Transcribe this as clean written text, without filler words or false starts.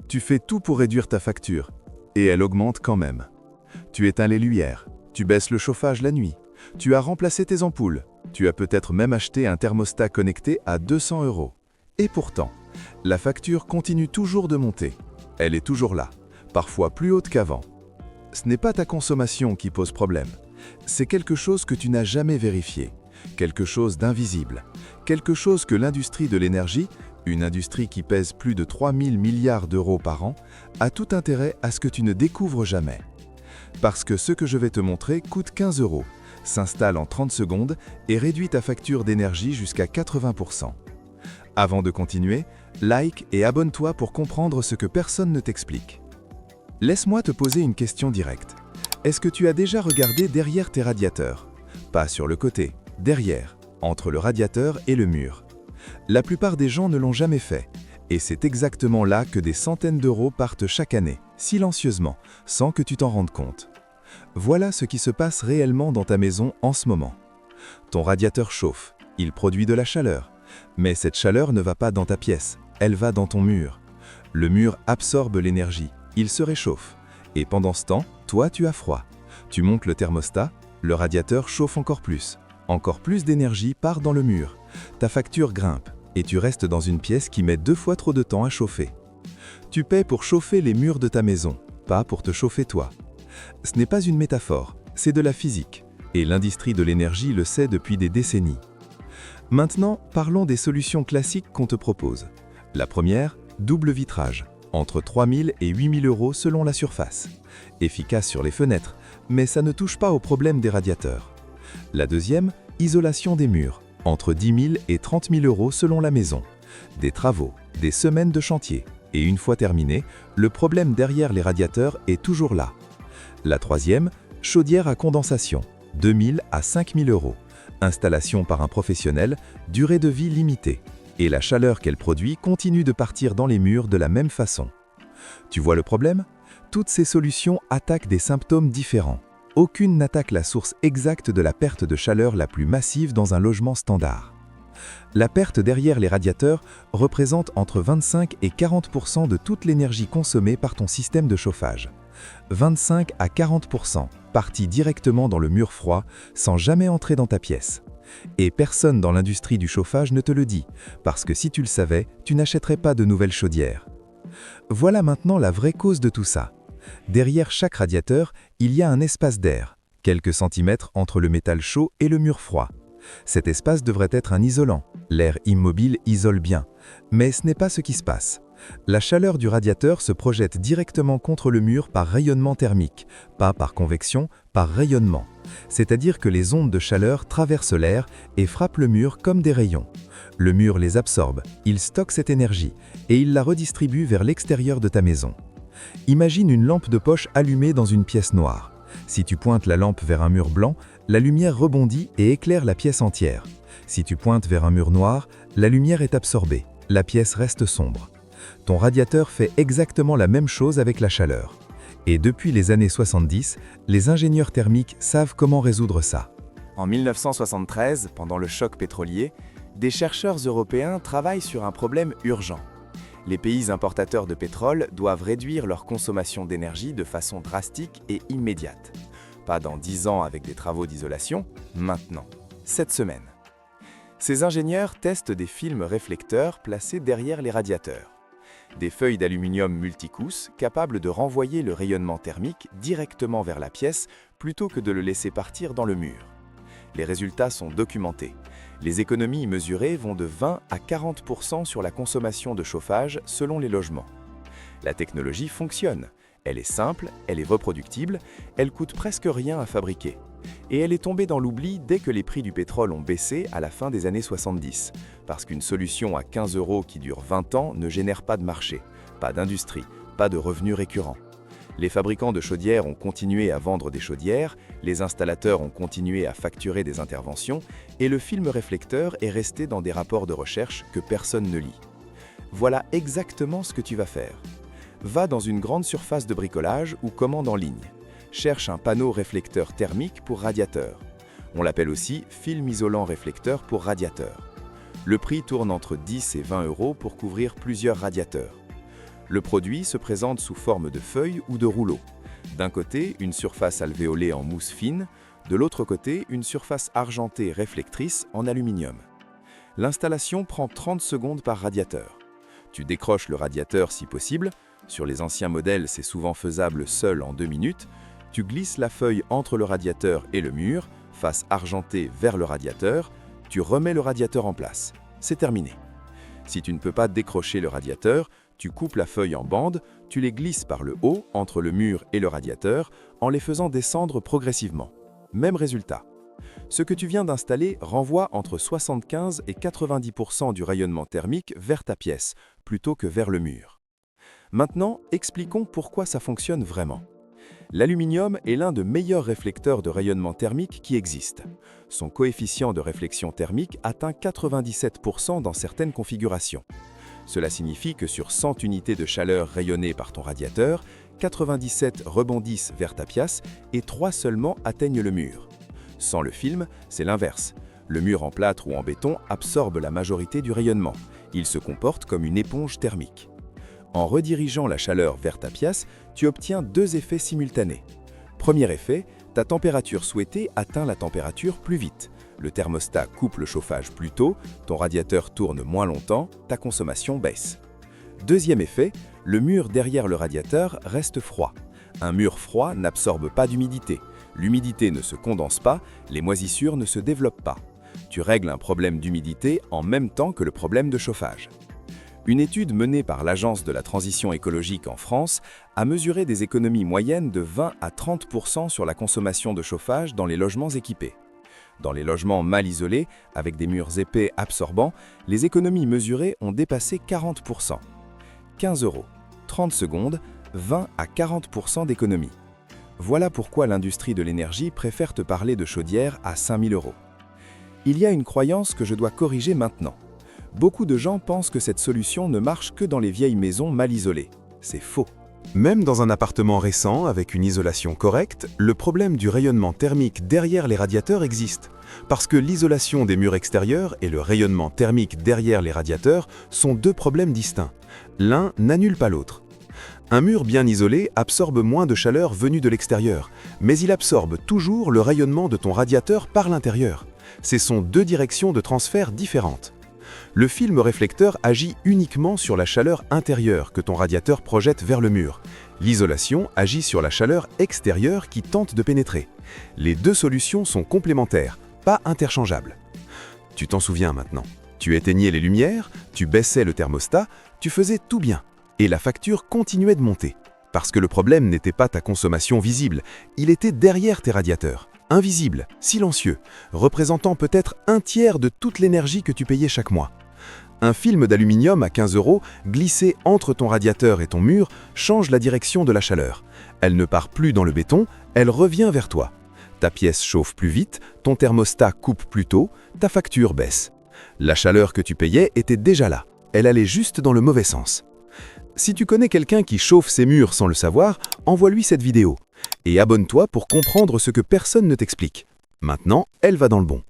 Tu fais tout pour réduire ta facture, et elle augmente quand même. Tu éteins les lumières, tu baisses le chauffage la nuit, tu as remplacé tes ampoules, tu as peut-être même acheté un thermostat connecté à 200 €. Et pourtant, la facture continue toujours de monter. Elle est toujours là, parfois plus haute qu'avant. Ce n'est pas ta consommation qui pose problème, c'est quelque chose que tu n'as jamais vérifié, quelque chose d'invisible, quelque chose que l'industrie de l'énergie, une industrie qui pèse plus de 3 000 milliards d'euros par an, a tout intérêt à ce que tu ne découvres jamais. Parce que ce que je vais te montrer coûte 15 €, s'installe en 30 secondes et réduit ta facture d'énergie jusqu'à 80%. Avant de continuer, like et abonne-toi pour comprendre ce que personne ne t'explique. Laisse-moi te poser une question directe. Est-ce que tu as déjà regardé derrière tes radiateurs? Pas sur le côté, derrière, entre le radiateur et le mur. La plupart des gens ne l'ont jamais fait, et c'est exactement là que des centaines d'euros partent chaque année, silencieusement, sans que tu t'en rendes compte. Voilà ce qui se passe réellement dans ta maison en ce moment. Ton radiateur chauffe, il produit de la chaleur, mais cette chaleur ne va pas dans ta pièce, elle va dans ton mur. Le mur absorbe l'énergie, il se réchauffe, et pendant ce temps, toi tu as froid. Tu montes le thermostat, le radiateur chauffe encore plus d'énergie part dans le mur. Ta facture grimpe et tu restes dans une pièce qui met 2 fois trop de temps à chauffer. Tu paies pour chauffer les murs de ta maison, pas pour te chauffer toi. Ce n'est pas une métaphore, c'est de la physique, et l'industrie de l'énergie le sait depuis des décennies. Maintenant, parlons des solutions classiques qu'on te propose. La première, double vitrage, entre 3 000 et 8 000 € selon la surface. Efficace sur les fenêtres, mais ça ne touche pas au problème des radiateurs. La deuxième, isolation des murs, entre 10 000 et 30 000 € selon la maison. Des travaux, des semaines de chantier, et une fois terminé, le problème derrière les radiateurs est toujours là. La troisième, chaudière à condensation, 2 000 à 5 000 €. Installation par un professionnel, durée de vie limitée. Et la chaleur qu'elle produit continue de partir dans les murs de la même façon. Tu vois le problème? Toutes ces solutions attaquent des symptômes différents. Aucune n'attaque la source exacte de la perte de chaleur la plus massive dans un logement standard. La perte derrière les radiateurs représente entre 25 et 40% de toute l'énergie consommée par ton système de chauffage. 25 à 40% partis directement dans le mur froid sans jamais entrer dans ta pièce. Et personne dans l'industrie du chauffage ne te le dit, parce que si tu le savais, tu n'achèterais pas de nouvelles chaudières. Voilà maintenant la vraie cause de tout ça. Derrière chaque radiateur, il y a un espace d'air, quelques centimètres entre le métal chaud et le mur froid. Cet espace devrait être un isolant. L'air immobile isole bien, mais ce n'est pas ce qui se passe. La chaleur du radiateur se projette directement contre le mur par rayonnement thermique, pas par convection, par rayonnement. C'est-à-dire que les ondes de chaleur traversent l'air et frappent le mur comme des rayons. Le mur les absorbe, il stocke cette énergie et il la redistribue vers l'extérieur de ta maison. Imagine une lampe de poche allumée dans une pièce noire. Si tu pointes la lampe vers un mur blanc, la lumière rebondit et éclaire la pièce entière. Si tu pointes vers un mur noir, la lumière est absorbée, la pièce reste sombre. Ton radiateur fait exactement la même chose avec la chaleur. Et depuis les années 70, les ingénieurs thermiques savent comment résoudre ça. En 1973, pendant le choc pétrolier, des chercheurs européens travaillent sur un problème urgent. Les pays importateurs de pétrole doivent réduire leur consommation d'énergie de façon drastique et immédiate. Pas dans 10 ans avec des travaux d'isolation, maintenant, cette semaine. Ces ingénieurs testent des films réflecteurs placés derrière les radiateurs. Des feuilles d'aluminium multicousses capables de renvoyer le rayonnement thermique directement vers la pièce plutôt que de le laisser partir dans le mur. Les résultats sont documentés. Les économies mesurées vont de 20 à 40% sur la consommation de chauffage selon les logements. La technologie fonctionne. Elle est simple, elle est reproductible, elle coûte presque rien à fabriquer. Et elle est tombée dans l'oubli dès que les prix du pétrole ont baissé à la fin des années 70, parce qu'une solution à 15 € qui dure 20 ans ne génère pas de marché, pas d'industrie, pas de revenus récurrents. Les fabricants de chaudières ont continué à vendre des chaudières, les installateurs ont continué à facturer des interventions, et le film réflecteur est resté dans des rapports de recherche que personne ne lit. Voilà exactement ce que tu vas faire. Va dans une grande surface de bricolage ou commande en ligne. Cherche un panneau réflecteur thermique pour radiateur. On l'appelle aussi film isolant réflecteur pour radiateur. Le prix tourne entre 10 et 20 € pour couvrir plusieurs radiateurs. Le produit se présente sous forme de feuilles ou de rouleaux. D'un côté, une surface alvéolée en mousse fine, de l'autre côté, une surface argentée réflectrice en aluminium. L'installation prend 30 secondes par radiateur. Tu décroches le radiateur si possible. Sur les anciens modèles, c'est souvent faisable seul en 2 minutes. Tu glisses la feuille entre le radiateur et le mur, face argentée vers le radiateur. Tu remets le radiateur en place. C'est terminé. Si tu ne peux pas décrocher le radiateur, tu coupes la feuille en bandes, tu les glisses par le haut, entre le mur et le radiateur, en les faisant descendre progressivement. Même résultat. Ce que tu viens d'installer renvoie entre 75 et 90% du rayonnement thermique vers ta pièce, plutôt que vers le mur. Maintenant, expliquons pourquoi ça fonctionne vraiment. L'aluminium est l'un des meilleurs réflecteurs de rayonnement thermique qui existent. Son coefficient de réflexion thermique atteint 97% dans certaines configurations. Cela signifie que sur 100 unités de chaleur rayonnées par ton radiateur, 97 rebondissent vers ta pièce et 3 seulement atteignent le mur. Sans le film, c'est l'inverse. Le mur en plâtre ou en béton absorbe la majorité du rayonnement. Il se comporte comme une éponge thermique. En redirigeant la chaleur vers ta pièce, tu obtiens 2 effets simultanés. Premier effet, ta température souhaitée atteint la température plus vite. Le thermostat coupe le chauffage plus tôt, ton radiateur tourne moins longtemps, ta consommation baisse. Deuxième effet, le mur derrière le radiateur reste froid. Un mur froid n'absorbe pas d'humidité. L'humidité ne se condense pas, les moisissures ne se développent pas. Tu règles un problème d'humidité en même temps que le problème de chauffage. Une étude menée par l'Agence de la transition écologique en France a mesuré des économies moyennes de 20 à 30% sur la consommation de chauffage dans les logements équipés. Dans les logements mal isolés, avec des murs épais absorbants, les économies mesurées ont dépassé 40%. 15 €, 30 secondes, 20 à 40% d'économie. Voilà pourquoi l'industrie de l'énergie préfère te parler de chaudières à 5 000 €. Il y a une croyance que je dois corriger maintenant. Beaucoup de gens pensent que cette solution ne marche que dans les vieilles maisons mal isolées. C'est faux. Même dans un appartement récent avec une isolation correcte, le problème du rayonnement thermique derrière les radiateurs existe. Parce que l'isolation des murs extérieurs et le rayonnement thermique derrière les radiateurs sont 2 problèmes distincts. L'un n'annule pas l'autre. Un mur bien isolé absorbe moins de chaleur venue de l'extérieur, mais il absorbe toujours le rayonnement de ton radiateur par l'intérieur. Ce sont 2 directions de transfert différentes. Le film réflecteur agit uniquement sur la chaleur intérieure que ton radiateur projette vers le mur. L'isolation agit sur la chaleur extérieure qui tente de pénétrer. Les 2 solutions sont complémentaires, pas interchangeables. Tu t'en souviens maintenant. Tu éteignais les lumières, tu baissais le thermostat, tu faisais tout bien. Et la facture continuait de monter. Parce que le problème n'était pas ta consommation visible, il était derrière tes radiateurs. Invisible, silencieux, représentant peut-être 1/3 de toute l'énergie que tu payais chaque mois. Un film d'aluminium à 15 € glissé entre ton radiateur et ton mur change la direction de la chaleur. Elle ne part plus dans le béton, elle revient vers toi. Ta pièce chauffe plus vite, ton thermostat coupe plus tôt, ta facture baisse. La chaleur que tu payais était déjà là, elle allait juste dans le mauvais sens. Si tu connais quelqu'un qui chauffe ses murs sans le savoir, envoie-lui cette vidéo. Et abonne-toi pour comprendre ce que personne ne t'explique. Maintenant, elle va dans le bon.